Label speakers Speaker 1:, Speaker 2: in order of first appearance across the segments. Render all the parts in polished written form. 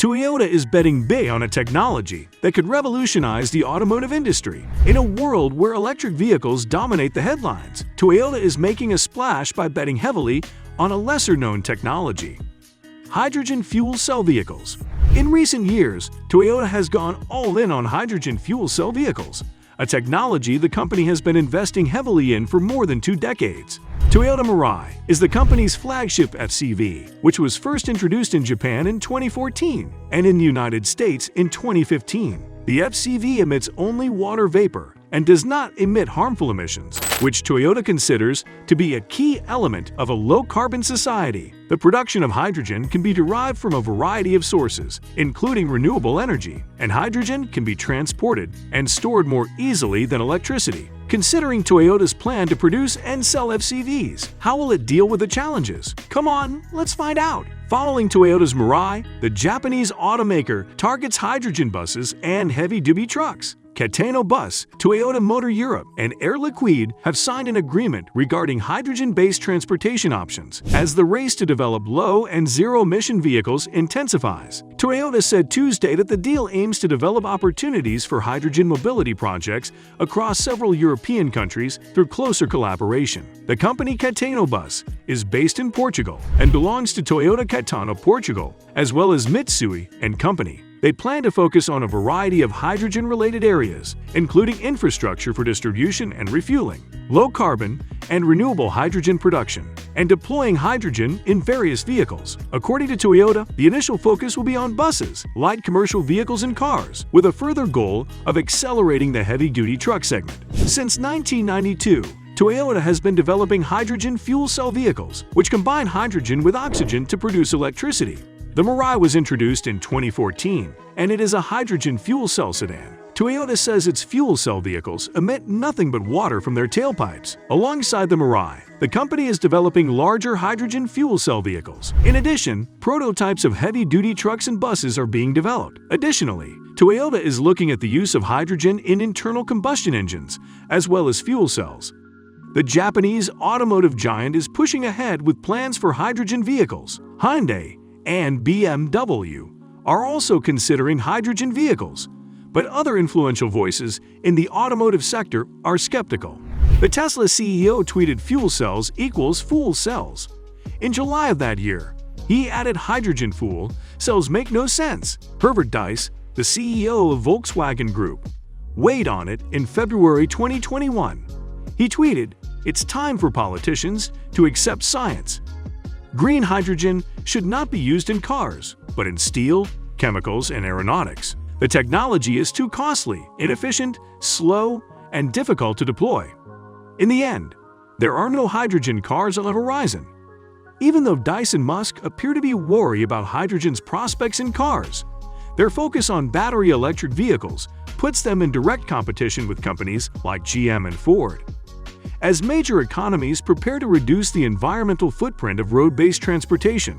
Speaker 1: Toyota is betting big on a technology that could revolutionize the automotive industry. In a world where electric vehicles dominate the headlines, Toyota is making a splash by betting heavily on a lesser-known technology: hydrogen fuel cell vehicles. In recent years, Toyota has gone all in on hydrogen fuel cell vehicles, a technology the company has been investing heavily in for more than 2 decades. Toyota Mirai is the company's flagship FCV, which was first introduced in Japan in 2014 and in the United States in 2015. The FCV emits only water vapor and does not emit harmful emissions, which Toyota considers to be a key element of a low-carbon society. The production of hydrogen can be derived from a variety of sources, including renewable energy, and hydrogen can be transported and stored more easily than electricity. Considering Toyota's plan to produce and sell FCVs, how will it deal with the challenges? Come on, let's find out! Following Toyota's Mirai, the Japanese automaker targets hydrogen buses and heavy-duty trucks. Cateno Bus, Toyota Motor Europe, and Air Liquide have signed an agreement regarding hydrogen-based transportation options as the race to develop low- and zero-emission vehicles intensifies. Toyota said Tuesday that the deal aims to develop opportunities for hydrogen mobility projects across several European countries through closer collaboration. The company Cateno Bus is based in Portugal and belongs to Toyota Catano Portugal, as well as Mitsui & Company. They plan to focus on a variety of hydrogen-related areas, including infrastructure for distribution and refueling, low-carbon and renewable hydrogen production, and deploying hydrogen in various vehicles. According to Toyota, the initial focus will be on buses, light commercial vehicles and cars, with a further goal of accelerating the heavy-duty truck segment. Since 1992, Toyota has been developing hydrogen fuel cell vehicles, which combine hydrogen with oxygen to produce electricity. The Mirai was introduced in 2014, and it is a hydrogen fuel cell sedan. Toyota says its fuel cell vehicles emit nothing but water from their tailpipes. Alongside the Mirai, the company is developing larger hydrogen fuel cell vehicles. In addition, prototypes of heavy-duty trucks and buses are being developed. Additionally, Toyota is looking at the use of hydrogen in internal combustion engines, as well as fuel cells. The Japanese automotive giant is pushing ahead with plans for hydrogen vehicles. Hyundai and BMW are also considering hydrogen vehicles, but other influential voices in the automotive sector are skeptical. The Tesla CEO tweeted fuel cells equals fool cells. In July of that year, he added hydrogen fuel cells make no sense. Herbert Diess, the CEO of Volkswagen Group, weighed on it in February 2021. He tweeted, "It's time for politicians to accept science. Green hydrogen should not be used in cars, but in steel, chemicals, and aeronautics. The technology is too costly, inefficient, slow, and difficult to deploy." In the end, there are no hydrogen cars on the horizon. Even though Diess and Musk appear to be worried about hydrogen's prospects in cars, their focus on battery electric vehicles puts them in direct competition with companies like GM and Ford. As major economies prepare to reduce the environmental footprint of road-based transportation,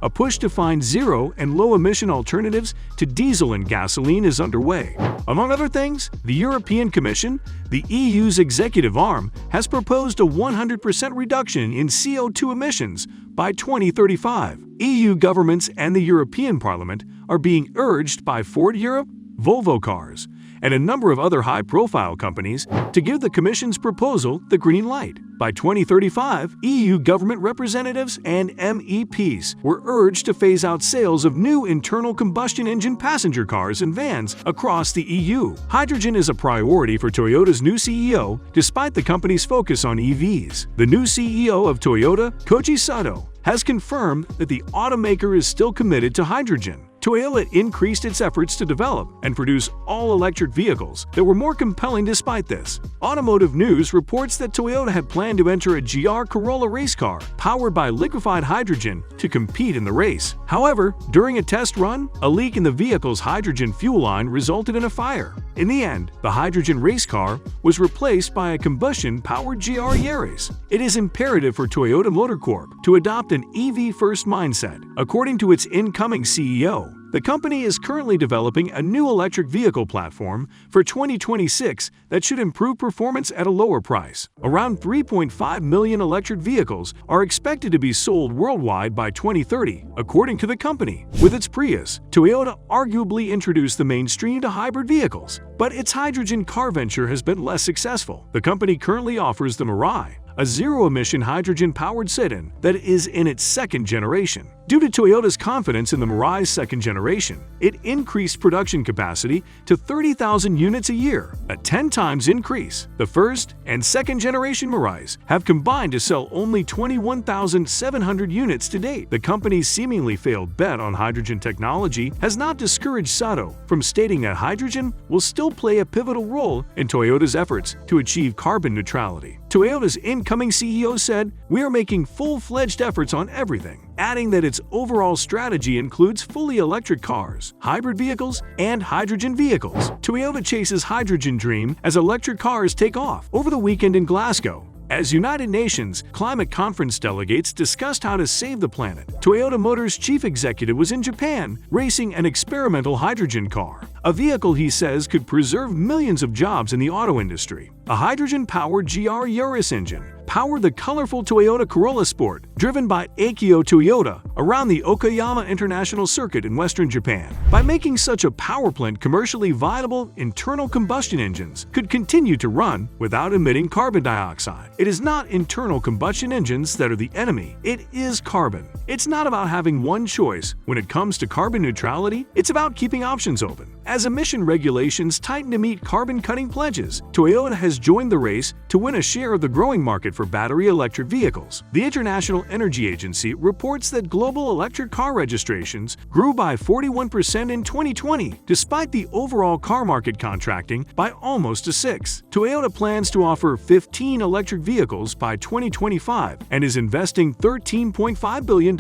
Speaker 1: a push to find zero and low-emission alternatives to diesel and gasoline is underway. Among other things, the European Commission, the EU's executive arm, has proposed a 100% reduction in CO2 emissions by 2035. EU governments and the European Parliament are being urged by Ford Europe, Volvo Cars, and a number of other high-profile companies to give the Commission's proposal the green light. By 2035, EU government representatives and MEPs were urged to phase out sales of new internal combustion engine passenger cars and vans across the EU. Hydrogen is a priority for Toyota's new CEO, despite the company's focus on EVs. The new CEO of Toyota, Koji Sato, has confirmed that the automaker is still committed to hydrogen. Toyota increased its efforts to develop and produce all-electric vehicles that were more compelling despite this. Automotive News reports that Toyota had planned to enter a GR Corolla race car powered by liquefied hydrogen to compete in the race. However, during a test run, a leak in the vehicle's hydrogen fuel line resulted in a fire. In the end, the hydrogen race car was replaced by a combustion-powered GR Yaris. It is imperative for Toyota Motor Corp to adopt an EV-first mindset. According to its incoming CEO, The company is currently developing a new electric vehicle platform for 2026 that should improve performance at a lower price. Around 3.5 million electric vehicles are expected to be sold worldwide by 2030, according to the company. With its Prius, Toyota arguably introduced the mainstream to hybrid vehicles, but its hydrogen car venture has been less successful. The company currently offers the Mirai, a zero-emission hydrogen-powered sedan that is in its second generation. Due to Toyota's confidence in the Mirai's second generation, it increased production capacity to 30,000 units a year, a 10 times increase. The first and second generation Mirais have combined to sell only 21,700 units to date. The company's seemingly failed bet on hydrogen technology has not discouraged Sato from stating that hydrogen will still play a pivotal role in Toyota's efforts to achieve carbon neutrality. Toyota's incoming CEO said, "We are making full-fledged efforts on everything," adding that its overall strategy includes fully electric cars, hybrid vehicles, and hydrogen vehicles. Toyota chases hydrogen dream as electric cars take off. Over the weekend in Glasgow, as United Nations Climate Conference delegates discussed how to save the planet, Toyota Motors' chief executive was in Japan racing an experimental hydrogen car, a vehicle he says could preserve millions of jobs in the auto industry. A hydrogen-powered GR Yaris engine powered the colorful Toyota Corolla Sport, driven by Akio Toyota, around the Okayama International Circuit in western Japan. By making such a power plant commercially viable, internal combustion engines could continue to run without emitting carbon dioxide. It is not internal combustion engines that are the enemy, it is carbon. It's not about having one choice when it comes to carbon neutrality, it's about keeping options open. As emission regulations tighten to meet carbon-cutting pledges, Toyota has joined the race to win a share of the growing market for battery electric vehicles. The International Energy Agency reports that global electric car registrations grew by 41% in 2020, despite the overall car market contracting by almost a sixth. Toyota plans to offer 15 electric vehicles by 2025 and is investing $13.5 billion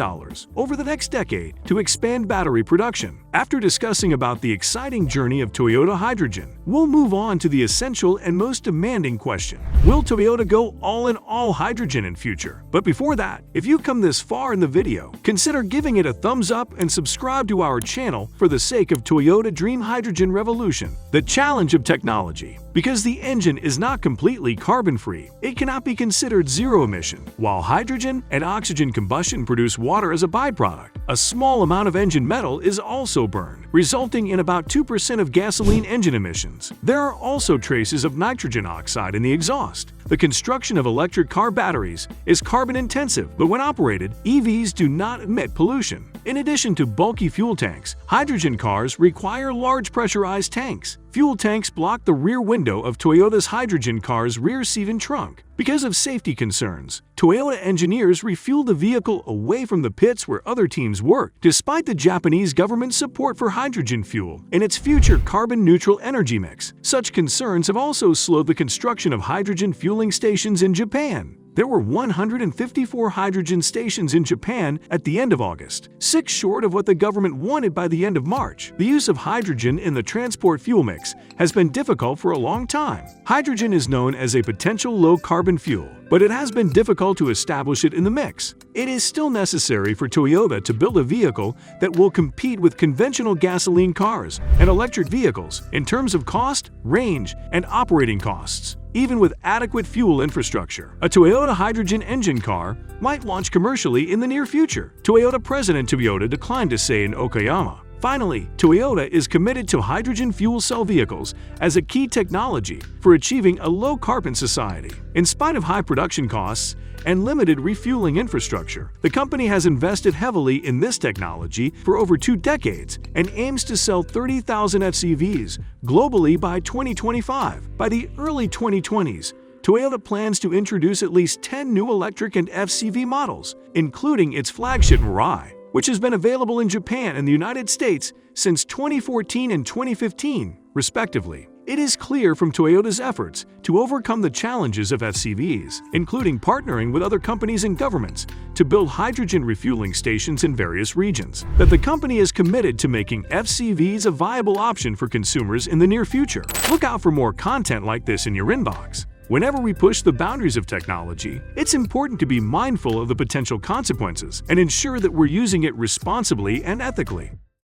Speaker 1: over the next decade to expand battery production. After discussing about the exciting journey of Toyota Hydrogen, we'll move on to the essential and most demanding question. Will Toyota go all hydrogen in future? But before that, if you've come this far in the video, consider giving it a thumbs up and subscribe to our channel for the sake of Toyota Dream Hydrogen Revolution, the challenge of technology. Because the engine is not completely carbon-free, it cannot be considered zero-emission. While hydrogen and oxygen combustion produce water as a byproduct, a small amount of engine metal is also burned, resulting in about 2% of gasoline engine emissions. There are also traces of nitrogen oxide in the exhaust. The construction of electric car batteries is carbon-intensive, but when operated, EVs do not emit pollution. In addition to bulky fuel tanks, hydrogen cars require large pressurized tanks. Fuel tanks block the rear window of Toyota's hydrogen car's rear seat and trunk. Because of safety concerns, Toyota engineers refueled the vehicle away from the pits where other teams work, despite the Japanese government's support for hydrogen fuel in its future carbon-neutral energy mix. Such concerns have also slowed the construction of hydrogen fueling stations in Japan. There were 154 hydrogen stations in Japan at the end of August, 6 short of what the government wanted by the end of March. The use of hydrogen in the transport fuel mix has been difficult for a long time. Hydrogen is known as a potential low-carbon fuel, but it has been difficult to establish it in the mix. It is still necessary for Toyota to build a vehicle that will compete with conventional gasoline cars and electric vehicles in terms of cost, range, and operating costs. Even with adequate fuel infrastructure, a Toyota hydrogen engine car might launch commercially in the near future, Toyota President Toyota declined to say in Okayama. Finally, Toyota is committed to hydrogen fuel cell vehicles as a key technology for achieving a low-carbon society. In spite of high production costs and limited refueling infrastructure, the company has invested heavily in this technology for over 2 decades and aims to sell 30,000 FCVs globally by 2025. By the early 2020s, Toyota plans to introduce at least 10 new electric and FCV models, including its flagship Mirai, which has been available in Japan and the United States since 2014 and 2015, respectively. It is clear from Toyota's efforts to overcome the challenges of FCVs, including partnering with other companies and governments to build hydrogen refueling stations in various regions, that the company is committed to making FCVs a viable option for consumers in the near future. Look out for more content like this in your inbox. Whenever we push the boundaries of technology, it's important to be mindful of the potential consequences and ensure that we're using it responsibly and ethically.